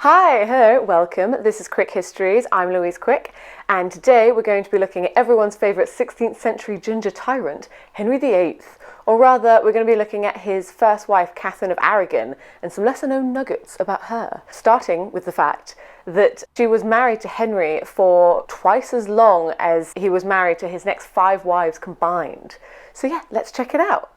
Hi, hello, welcome. This is Quick Histories. I'm Louise Quick, and today we're going to be looking at everyone's favourite 16th century ginger tyrant, Henry VIII. Or rather, we're going to be looking at his first wife, Katherine of Aragon, and some lesser-known nuggets about her. Starting with the fact that she was married to Henry for twice as long as he was married to his next 5 wives combined. So yeah, let's check it out.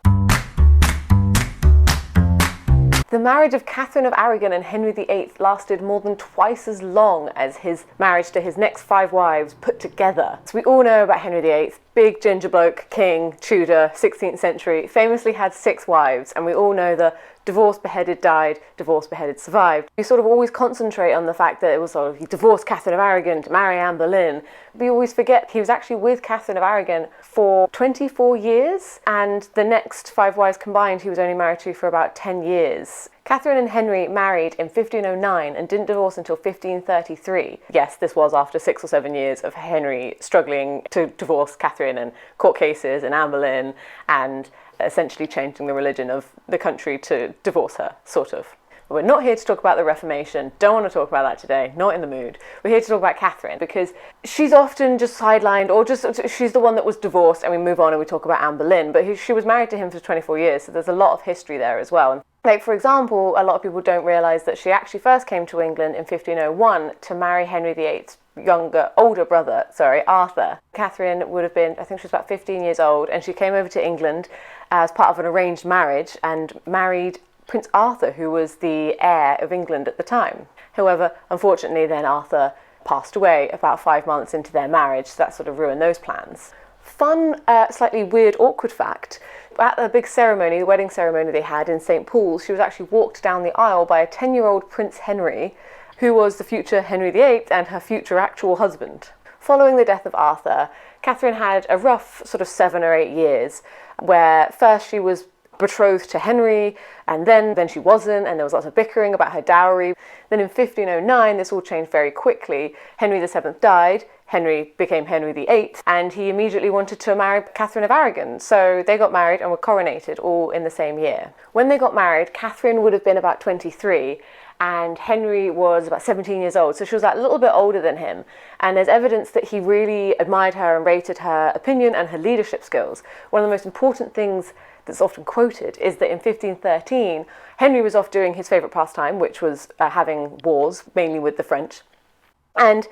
The marriage of Katherine of Aragon and Henry VIII lasted more than twice as long as his marriage to his next 5 wives put together. So we all know about Henry VIII, big ginger bloke, king, Tudor, 16th century, famously had 6 wives, and we all know the divorced, beheaded, died, divorced, beheaded, survived. We sort of always concentrate on the fact that it was sort of, he divorced Katherine of Aragon to marry Anne Boleyn. We always forget he was actually with Katherine of Aragon for 24 years, and the next 5 wives combined he was only married to for about 10 years. Katherine and Henry married in 1509 and didn't divorce until 1533. Yes, this was after 6 or 7 years of Henry struggling to divorce Katherine and court cases and Anne Boleyn and essentially changing the religion of the country to divorce her, sort of. But we're not here to talk about the Reformation, don't want to talk about that today, not in the mood. We're here to talk about Katherine because she's often just sidelined, or just she's the one that was divorced and we move on and we talk about Anne Boleyn, but she was married to him for 24 years, so there's a lot of history there as well. Like, for example, a lot of people don't realise that she actually first came to England in 1501 to marry Henry VIII's older brother, Arthur. Catherine would have been, I think she was about 15 years old, and she came over to England as part of an arranged marriage and married Prince Arthur, who was the heir of England at the time. However, unfortunately, then Arthur passed away about 5 months into their marriage, so that sort of ruined those plans. Fun, slightly weird, awkward fact. At the big ceremony, the wedding ceremony they had in St. Paul's, she was actually walked down the aisle by a 10-year-old Prince Henry, who was the future Henry VIII and her future actual husband. Following the death of Arthur, Catherine had a rough sort of 7 or 8 years, where first she was betrothed to Henry, and then she wasn't, and there was lots of bickering about her dowry. Then in 1509, this all changed very quickly. Henry VII died, Henry became Henry VIII, and he immediately wanted to marry Katherine of Aragon. So they got married and were coronated all in the same year. When they got married, Katherine would have been about 23, and Henry was about 17 years old, so she was a little bit older than him. And there's evidence that he really admired her and rated her opinion and her leadership skills. One of the most important things that's often quoted is that in 1513, Henry was off doing his favourite pastime, which was having wars, mainly with the French. And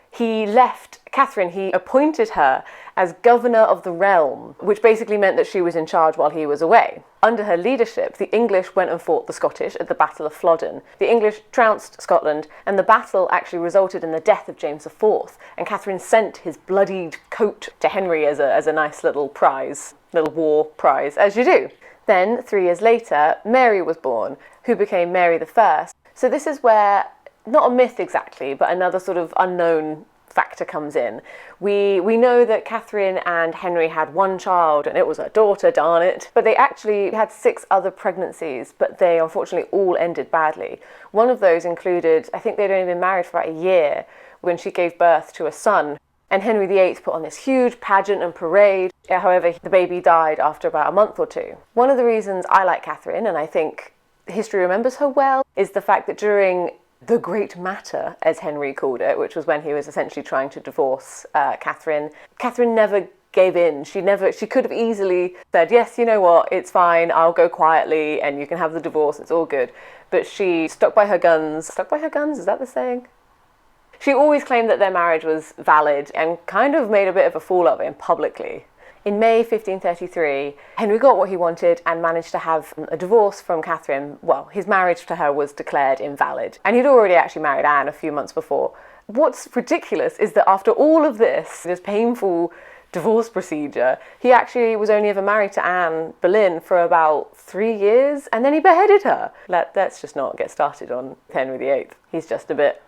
he left Catherine, he appointed her as governor of the realm, which basically meant that she was in charge while he was away. Under her leadership, the English went and fought the Scottish at the Battle of Flodden. The English trounced Scotland, and the battle actually resulted in the death of James IV, and Catherine sent his bloodied coat to Henry as a nice little prize, little war prize, as you do. Then, 3 years later, Mary was born, who became Mary I. So this is where, not a myth exactly, but another sort of unknown factor comes in. We know that Catherine and Henry had 1 child, and it was a daughter, darn it. But they actually had 6 other pregnancies, but they unfortunately all ended badly. One of those included, I think they'd only been married for about a year, when she gave birth to a son. And Henry VIII put on this huge pageant and parade. However, the baby died after about a month or 2. One of the reasons I like Catherine, and I think history remembers her well, is the fact that during the Great Matter, as Henry called it, which was when he was essentially trying to divorce Catherine, Catherine never gave in. She could have easily said, yes, you know what, it's fine, I'll go quietly and you can have the divorce, it's all good. But she stuck by her guns. Stuck by her guns, is that the saying? She always claimed that their marriage was valid and kind of made a bit of a fool of him publicly. In May 1533, Henry got what he wanted and managed to have a divorce from Catherine. Well, his marriage to her was declared invalid, and he'd already actually married Anne a few months before. What's ridiculous is that after all of this painful divorce procedure, he actually was only ever married to Anne Boleyn for about 3 years, and then he beheaded her. Let's just not get started on Henry VIII. He's just a bit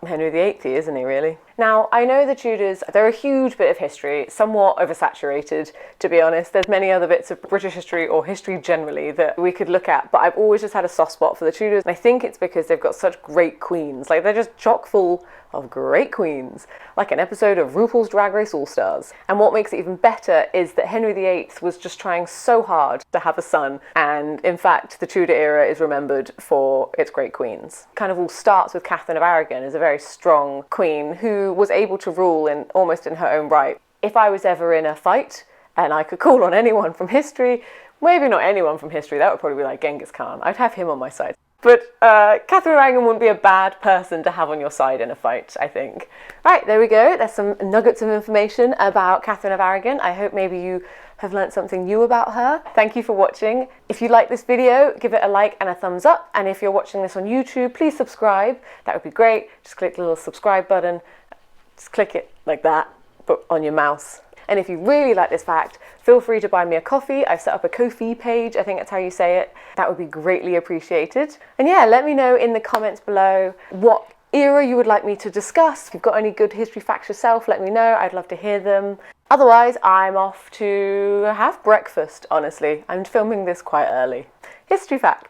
Henry VIII, isn't he, really? Now, I know the Tudors, they're a huge bit of history, somewhat oversaturated, to be honest. There's many other bits of British history or history generally that we could look at, but I've always just had a soft spot for the Tudors, and I think it's because they've got such great queens. Like, they're just chock full of great queens, like an episode of RuPaul's Drag Race All-Stars. And what makes it even better is that Henry VIII was just trying so hard to have a son, and in fact the Tudor era is remembered for its great queens. Kind of all starts with Katherine of Aragon as a very strong queen who was able to rule almost in her own right. If I was ever in a fight and I could call on anyone from history, maybe not anyone from history, that would probably be like Genghis Khan, I'd have him on my side. But Katherine of Aragon wouldn't be a bad person to have on your side in a fight, I think. Right, there we go. There's some nuggets of information about Katherine of Aragon. I hope maybe you have learnt something new about her. Thank you for watching. If you like this video, give it a like and a thumbs up. And if you're watching this on YouTube, please subscribe. That would be great. Just click the little subscribe button. Just click it like that, but on your mouse. And if you really like this fact, feel free to buy me a coffee. I've set up a Ko-fi page, I think that's how you say it. That would be greatly appreciated. And yeah, let me know in the comments below what era you would like me to discuss. If you've got any good history facts yourself, let me know. I'd love to hear them. Otherwise, I'm off to have breakfast, honestly. I'm filming this quite early. History fact.